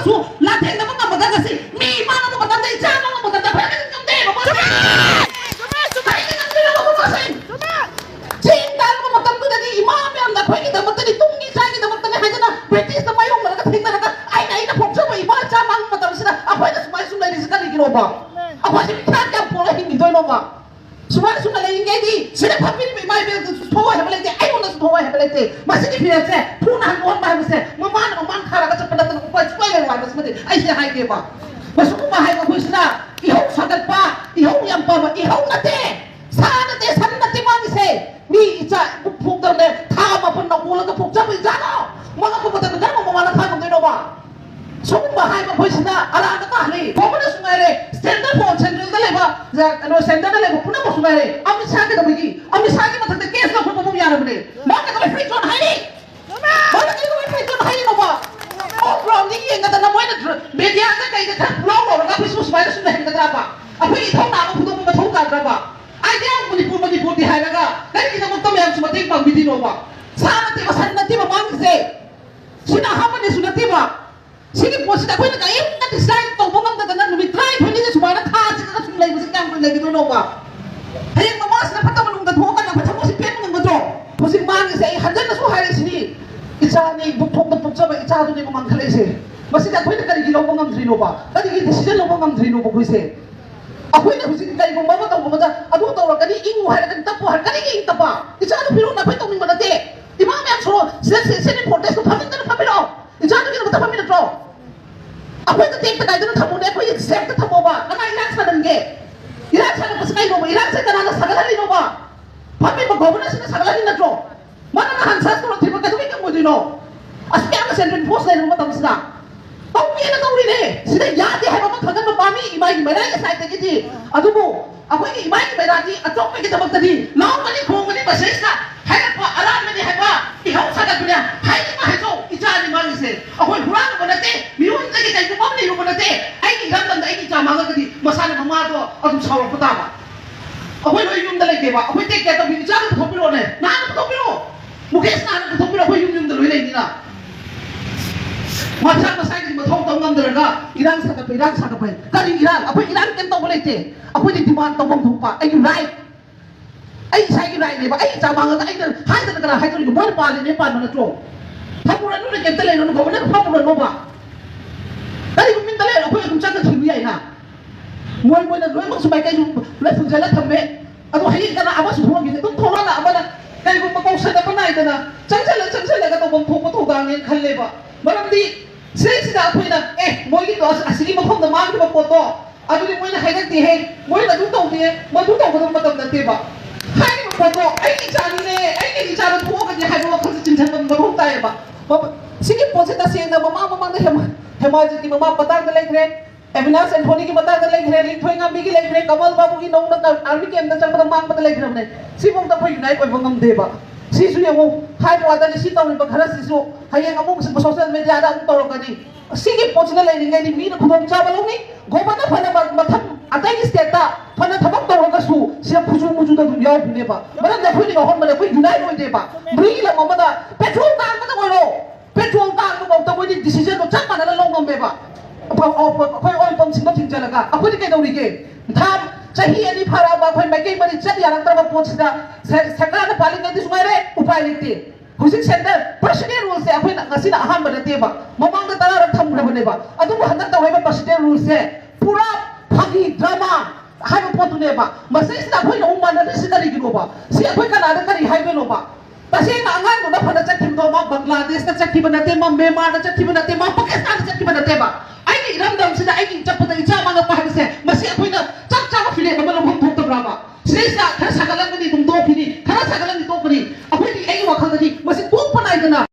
su la theng na mga magaga si mi mana to matanda isa mga matanda pa rin yung tema mo ay kinang mo kasi cinta mo matanda na di imam yan na pwede kita matanda tunggi sa kita matanda hanya na pwede sa mayong na nakating na naka ay na ina poksa mo iba sa mga matanda sila ako ay nasumay sumay rin sa kanil ginoba ako ay sinitad ka pula hindi doon no ba sumay sumay rin ngay di sila papil may may suwa habalay di ay mo na suwa habalay di masih di pinag sa punahan mo ang mahal sa mamana mamang karaga sa palatan ko pa spoiler wa mas mati ay siya hay ba masuk ko bahay ko sila ihaw sagal pa ihaw yang pa ihaw na te sana te mangis ni isa pupuk daw na tama pa nakulang ka pupuk sa mga mga pupunta na mo mamala ka kung dino ba so kung bahay ko sila ala na kahli kung na sumere standard po central dali ba ano standard dali ba puna mo sumere ami sa akin matanda case na kung yara mo ni bakit ka may free zone hay bakit ka may free zone hay no ba oh bro ni yung ganda na mo na media ka kayo ka vlog mo ka pisus virus na hindi ka pa ako itaw na ako puto mo matong ka ba ay di ako manipur di hay ka kaya kita mo tama yung sumating pang bidino ba sana ti masan na ti mamangis sinahaman ni sunati ba sige po sila ko nakaim na design to mo ang dadanan mi try hindi na sumana ka sila sumlay mo sa kampo lagi no ba hayang mamas na pataman ng dadho ka na patamo si pen ng madro musik mangis handan na so hari sini isa ni bukpok sa ba isa do ni mamangkalay masih ako na kaligilaw mo ng drino ba kali decision mo ng drino ko ise ako na musik kay mo mama taw mo da adu taw kali ingu hari kan tapo hari kali ing tapa isa do piro na pito mi manate di ba may so sila protest ko pamin na papiro isa do kino ta pamin na ako na take ta do thamo ne ko accept thamo ba na ilan sa nange ilan sa na pasay mo ilan sa kana sagalali no ba pamin ba governor sa sagalali na tro mana na hansas ko tiba ka tumika mo dino aspi ang sentren post na mo tapos na tawgi na tawri ne sila yati hay mo kagan mo pami imay na ya sa tagi adu mo ako ni imay na di atong pa kita magtadi law mali ko mali ba sa hay pa alam ni hay pa ihaw sa dunya hay ma hay so ijani mangise ako hurang mo nate miun tagi kay ko ni mo nate ay ki gamdan ay ki tama ga di masana mamado adu sawa patama ako loy yung dalay ba ako tek ka to bi ijani to pilo ne na to pilo Mukhes na anak ko ako yung daloy na hindi na. Masya masay di matong tong ngam ka. Ilang sa kapay. Kali ilang. Ako ilang kento ulit eh. Ako di timan tong pa. Ay right. Ay say right di ba? Ay sa mga ay hay na kana hay to ni bon pa ni pa na to. Pamuran no ni tele no ko na pamuran mo ba. Kali ko min tele ako yung chaka chibi ay na. Moy na mo sumay kay yung lesson jala tambe. Ako hay ka na awas mo gid. Tung thora na abana. Kaya kung magkausa na pa na ito na changsala ka ito bang puputugangin kalli ba marang di sila ako na mo ito asili mo kong naman di ba po to ano di mo na kaya nagtihin mo yung nadutaw diye madutaw ko ng matagdati ba hay mo po to ay isani ne ay isani po ka diya hay mo kasi chinsan ng marong tayo ba sige po sila siya na mamamamang na hemajit ki mamapatag na like rin Evinas and Tony ki mata dalay ghre lik thoinga bigi like ghre kamal babu ki nong na army ke andar chang mang badalay ghre ne si mong ta phoi nai koi bangam deba si su ye mo hai to adani si taw ni baghara si su hayang among sa social media da ang toro kani sige pochna lai ngai ni mi na khudong cha balong ni gobana phana matham atai ki state ta phana thabak toro ka su sia phuju muju da dum yaw ne ba maran da phoi ni hon mane phoi dunai koi de ba bri la mamada petrol ta ma ta koi ro petrol ta ko ta koi decision no chak mana la long ngam be ba akwai oil pump singo ting jalaga akwai ni kai dawri ke tham chahi ani phara ba akwai mai kai mari chat yarang tra ba pochda sakra na paling ngai sungai re upai lite husik center president rules se akwai ngasi na aham ba te ba mamang da tara tham ra bane ba adu ba hanak ta wai ba president rules se pura phagi drama hai ba potu ne ba masai sa akwai na umma na si kari gi ba si akwai kana da kari hai be no ba Kasi na angan ko na phana chat tim do ma Bangladesh na chat tim na te ma Myanmar na chat tim na te ma Pakistan na chat tim na te ba ai ki ramdam sida ai ki chapata icha mga pahag se